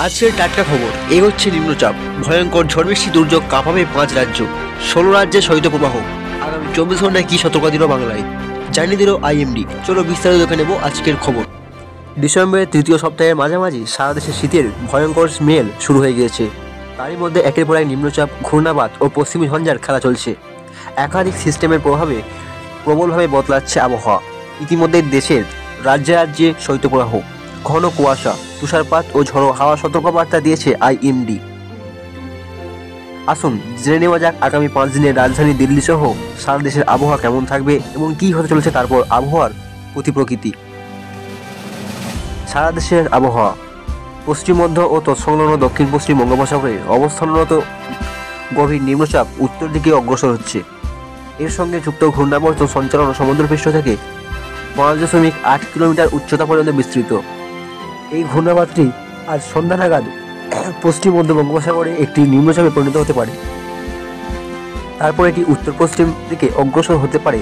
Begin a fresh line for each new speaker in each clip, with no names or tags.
আজকের টাটকা খবর এগোচ্ছে নিম্নচাপ, ভয়ঙ্কর ঝড় বৃষ্টি দুর্যোগ কাঁপাবে 5 রাজ্য, 16 রাজ্যে শৈত্যপ্রবাহ। আগামী 24 ঘন্টায় কি সতর্কতা দিল বাংলায়, জানিয়ে দিল আইএমডি। চলো বিস্তারিত দেখে নেব আজকের খবর। ডিসেম্বরের তৃতীয় সপ্তাহের মাঝামাঝি সারা দেশে শীতের ভয়ঙ্কর স্মেল শুরু হয়ে গিয়েছে। তারই মধ্যে একের পর এক নিম্নচাপ, ঘূর্ণাবাত ও পশ্চিমী ঝঞ্ঝার খেলা চলছে। একাধিক সিস্টেমের প্রভাবে প্রবলভাবে বদলাচ্ছে আবহাওয়া। ইতিমধ্যে দেশের রাজ্যে রাজ্যে শৈত্যপ্রবাহ, ঘন কুয়াশা, তুষারপাত ও ঝড়ো হাওয়া সতর্কবার্তা দিয়েছে আইএমডি। আসুন জেনে নেওয়া যাক আগামী 5 দিনের রাজধানী দিল্লি সহ সারা দেশের আবহাওয়া কেমন থাকবে এবং কী হতে চলেছে তারপর আবহাওয়ার প্রতি প্রকৃতি। সারা দেশের আবহাওয়া। পশ্চিম মধ্য ও তৎসংলগ্ন দক্ষিণ পশ্চিম বঙ্গোপসাগরে অবস্থানরত গভীর নিম্নচাপ উত্তর দিকে অগ্রসর হচ্ছে। এর সঙ্গে যুক্ত ঘূর্ণাবর্ত সঞ্চালন সমুদ্রপৃষ্ঠ থেকে 5.8 কিলোমিটার উচ্চতা পর্যন্ত বিস্তৃত। এই ঘূর্ণাবাতটি আজ সন্ধ্যা নাগাদ পশ্চিম মধ্য বঙ্গোপসাগরে একটি নিম্নচাপে পরিণত হতে পারে। তারপর এটি উত্তর পশ্চিম দিকে অগ্রসর হতে পারে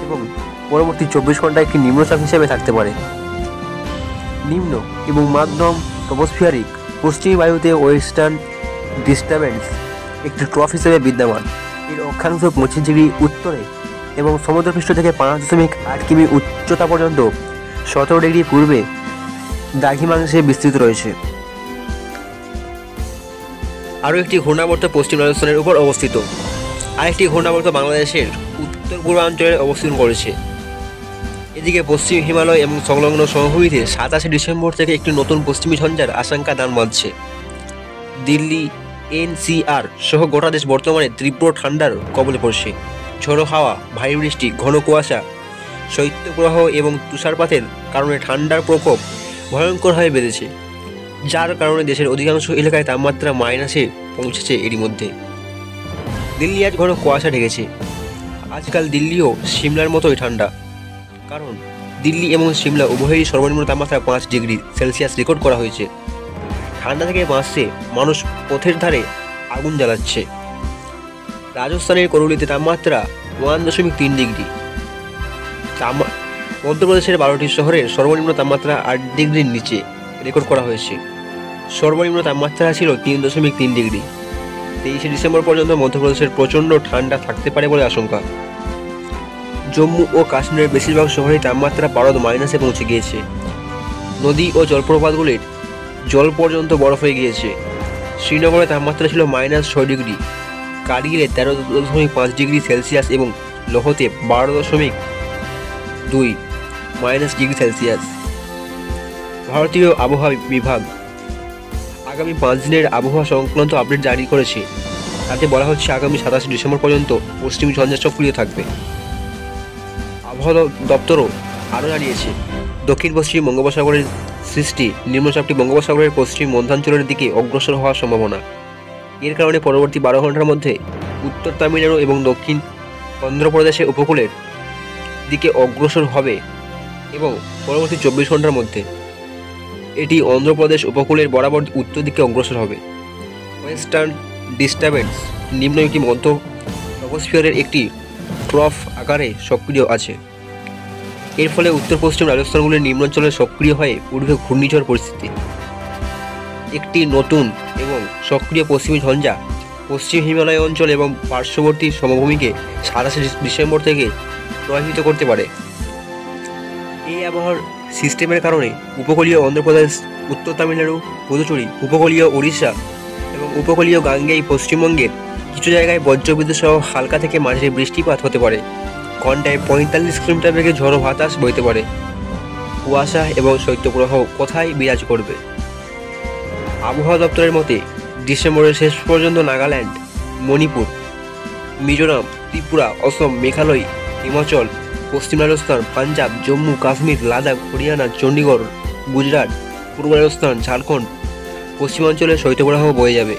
এবং পরবর্তী 24 ঘন্টায় একটি নিম্নচাপ হিসেবে থাকতে পারে। নিম্ন এবং মাধ্যম ট্রপোস্ফিয়ারিক পশ্চিমী বায়ুতে ওয়েস্টার্ন ডিস্টারবেন্স একটি ট্রফ হিসেবে বিদ্যমান। এর অক্ষাংশ 25 ডিগ্রি উত্তরে এবং সমুদ্রপৃষ্ঠ থেকে 5.8 কিমি উচ্চতা পর্যন্ত 17 ডিগ্রি পূর্বে দ্রাঘিমাংশে বিস্তৃত রয়েছে। আরও একটি ঘূর্ণাবর্ত পশ্চিম রাজস্থানের উপর অবস্থিত। আরেকটি ঘূর্ণাবর্ত বাংলাদেশের উত্তর পূর্বাঞ্চলে অবস্থান করেছে। এদিকে পশ্চিম হিমালয় এবং সংলগ্ন সমভূমিতে 27 ডিসেম্বর থেকে একটি নতুন পশ্চিমী ঝঞ্ঝার আশঙ্কা দান বাঁধছে। দিল্লি, এনসিআর সহ গোটা দেশ বর্তমানে তীব্র ঠান্ডার কবলে পড়ছে। ঝোড়ো হাওয়া, ভারী বৃষ্টি, ঘন কুয়াশা, শৈত্যপ্রবাহ এবং তুষারপাতের কারণে ঠান্ডার প্রকোপ ভয়ঙ্করভাবে বেড়েছে, যার কারণে দেশের অধিকাংশ এলাকায় তাপমাত্রা মাইনাসে পৌঁছেছে। এরই মধ্যে দিল্লি আজ ঘন কুয়াশা ঢেকেছে। আজকাল দিল্লিও সিমলার মতোই ঠান্ডা, কারণ দিল্লি এবং সিমলা উভয়েরই সর্বনিম্ন তাপমাত্রা 5 ডিগ্রি সেলসিয়াস রেকর্ড করা হয়েছে। ঠান্ডা থেকে বাঁচতে মানুষ পথের ধারে আগুন জ্বালাচ্ছে। রাজস্থানের করৌলিতে তাপমাত্রা 1.3 ডিগ্রি। মধ্যপ্রদেশের 12টি শহরের সর্বনিম্ন তাপমাত্রা 8 ডিগ্রির নিচে রেকর্ড করা হয়েছে। সর্বনিম্ন তাপমাত্রা ছিল 3.3 ডিগ্রি। 23 ডিসেম্বর পর্যন্ত মধ্যপ্রদেশের প্রচণ্ড ঠান্ডা থাকতে পারে বলে আশঙ্কা। জম্মু ও কাশ্মীরের বেশিরভাগ শহরেই তাপমাত্রা পারদ মাইনাসে পৌঁছে গিয়েছে। নদী ও জলপ্রপাতগুলির জল পর্যন্ত বরফ হয়ে গিয়েছে। শ্রীনগরে তাপমাত্রা ছিল -6 ডিগ্রি, কার্গিলে 13.5 ডিগ্রি সেলসিয়াস এবং লোহতে 12.2 ডিগ্রি সেলসিয়াস। ভারতীয় আবহাওয়া বিভাগ আগামী 5 দিনের আবহাওয়া সংক্রান্ত আপডেট জারি করেছে। তাতে বলা হচ্ছে আগামী 27 ডিসেম্বর পর্যন্ত পশ্চিমী ঝঞ্ঝা সক্রিয় থাকবে। আবহাওয়া দপ্তরও আরও জানিয়েছে, দক্ষিণ পশ্চিম বঙ্গোপসাগরের সৃষ্টি নিম্নচাপটি বঙ্গোপসাগরের পশ্চিম মধ্যাঞ্চলের দিকে অগ্রসর হওয়ার সম্ভাবনা। এর কারণে পরবর্তী 12 ঘন্টার মধ্যে উত্তর তামিলনাড়ু এবং দক্ষিণ অন্ধ্রপ্রদেশের উপকূলের দিকে অগ্রসর হবে এবং পরবর্তী 24 ঘন্টার মধ্যে এটি অন্ধ্রপ্রদেশ উপকূলের বরাবর উত্তর দিকে অগ্রসর হবে। ওয়েস্টার্ন ডিস্টারবেন্স নিম্ন একটি মধ্য ট্রপোস্ফিয়ারের একটি ট্রফ আকারে সক্রিয় আছে। এর ফলে উত্তর পশ্চিম রাজস্থানগুলির নিম্নাঞ্চলে সক্রিয় হয়ে উঠবে ঘূর্ণিঝড় পরিস্থিতি। একটি নতুন এবং সক্রিয় পশ্চিমী ঝঞ্ঝা পশ্চিম হিমালয় অঞ্চল এবং পার্শ্ববর্তী সমভূমিকে 27 ডিসেম্বর থেকে প্রভাবিত করতে পারে। এই আবহাওয়ার সিস্টেমের কারণে উপকূলীয় অন্ধ্রপ্রদেশ, উত্তর তামিলনাড়ু, পুদুচেরি, উপকূলীয় উড়িষ্যা এবং উপকূলীয় গাঙ্গেয় পশ্চিমবঙ্গের কিছু জায়গায় বজ্রবিদ্যুৎ সহ হালকা থেকে মাঝারি বৃষ্টিপাত হতে পারে। ঘন্টায় 45 কিলোমিটার বেগে ঝড়ো বাতাস বইতে পারে। কুয়াশা এবং শৈত্যপ্রবাহ কোথায় বিরাজ করবে? আবহাওয়া দপ্তরের মতে ডিসেম্বরের শেষ পর্যন্ত নাগাল্যান্ড, মণিপুর, মিজোরাম, ত্রিপুরা, অসম, মেঘালয়, হিমাচল, পশ্চিম রাজস্থান, পাঞ্জাব, জম্মু কাশ্মীর, লাদাখ, হরিয়ানা, চণ্ডীগড়, গুজরাট, পূর্ব রাজস্থান, ঝাড়খণ্ড পশ্চিমাঞ্চলে শৈত্যপ্রবাহ বয়ে যাবে।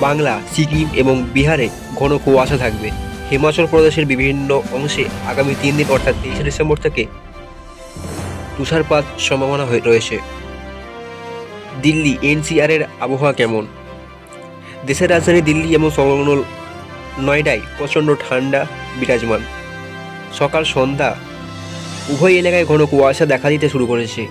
বাংলা, সিকিম এবং বিহারে ঘন কুয়াশা থাকবে। হিমাচল প্রদেশের বিভিন্ন অংশে আগামী 3 দিন অর্থাৎ 23 ডিসেম্বর থেকে তুষারপাত সম্ভাবনা রয়েছে। দিল্লি, এনসিআর এর আবহাওয়া কেমন? দেশের রাজধানী দিল্লি এবং সংলগ্ন নয়ডায় প্রচণ্ড ঠান্ডা বিরাজমান। সকাল সন্ধ্যা উভয় এলাকায় ঘন কুয়াশা দেখা দিতে শুরু করেছে।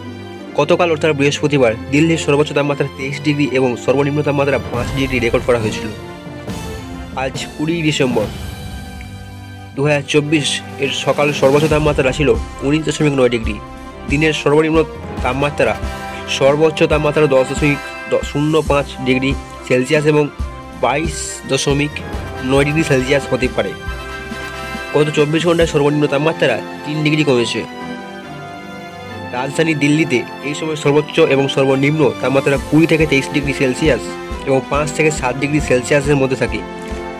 গতকাল অর্থাৎ বৃহস্পতিবার দিল্লির সর্বোচ্চ তাপমাত্রা 23 ডিগ্রি এবং সর্বনিম্ন তাপমাত্রা 5 ডিগ্রি রেকর্ড করা হয়েছিল। আজ 20 ডিসেম্বর 2024 এর সকাল সর্বোচ্চ তাপমাত্রা ছিল 19.9 ডিগ্রি। দিনের সর্বনিম্ন তাপমাত্রা সর্বোচ্চ তাপমাত্রা 10.05 ডিগ্রি সেলসিয়াস এবং 22.9 ডিগ্রি সেলসিয়াস হতে পারে। গত 24 ঘন্টায় সর্বনিম্ন তাপমাত্রা 3 ডিগ্রি কমেছে। রাজধানী দিল্লিতে এই সময় সর্বোচ্চ এবং সর্বনিম্ন তাপমাত্রা 20 থেকে 23 ডিগ্রি সেলসিয়াস এবং 5 থেকে 7 ডিগ্রি সেলসিয়াসের মধ্যে থাকে।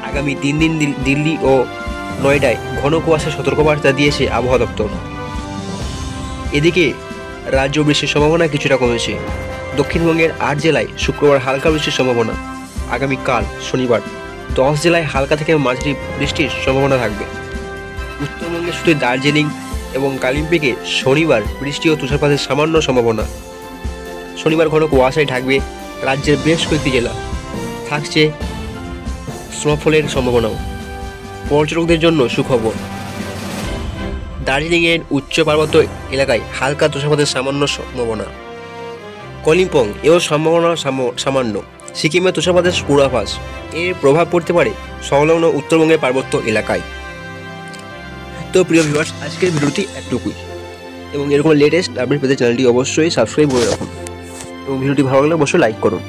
আগামী 3 দিন দিল্লি ও নয়ডায় ঘন কুয়াশার সতর্কবার্তা দিয়েছে আবহাওয়া দপ্তর। এদিকে রাজ্য বৃষ্টির সম্ভাবনা কিছুটা কমেছে। দক্ষিণবঙ্গের 8 জেলায় শুক্রবার হালকা বৃষ্টির সম্ভাবনা। আগামীকাল শনিবার 10 জেলায় হালকা থেকে মাঝারি বৃষ্টির সম্ভাবনা থাকবে। উত্তরবঙ্গে শুধু দার্জিলিং এবং কালিম্পংয়ে শনিবার বৃষ্টি ও তুষারপাতের সামান্য সম্ভাবনা। শনিবার ঘন কুয়াশায় ঢাকবে রাজ্যের বেশ কয়েকটি জেলা, থাকছে স্নোফলের সম্ভাবনাও। পর্যটকদের জন্য সুখবর, দার্জিলিংয়ের উচ্চ পার্বত্য এলাকায় হালকা তুষারপাতের সামান্য সম্ভাবনা। কালিম্পং এও সম্ভাবনা সামান্য। সিকিমে তুষারপাতের পূর্বাভাস, এর প্রভাব পড়তে পারে সংলগ্ন উত্তরবঙ্গের পার্বত্য এলাকায়। তো প্রিয় ভিউয়ার্স, আজকের ভিডিওটি এতটুকুই এবং এরকম লেটেস্ট আপডেট পেতে চ্যানেলটি অবশ্যই সাবস্ক্রাইব করে রাখুন এবং ভিডিওটি ভালো লাগলে অবশ্যই লাইক করুন।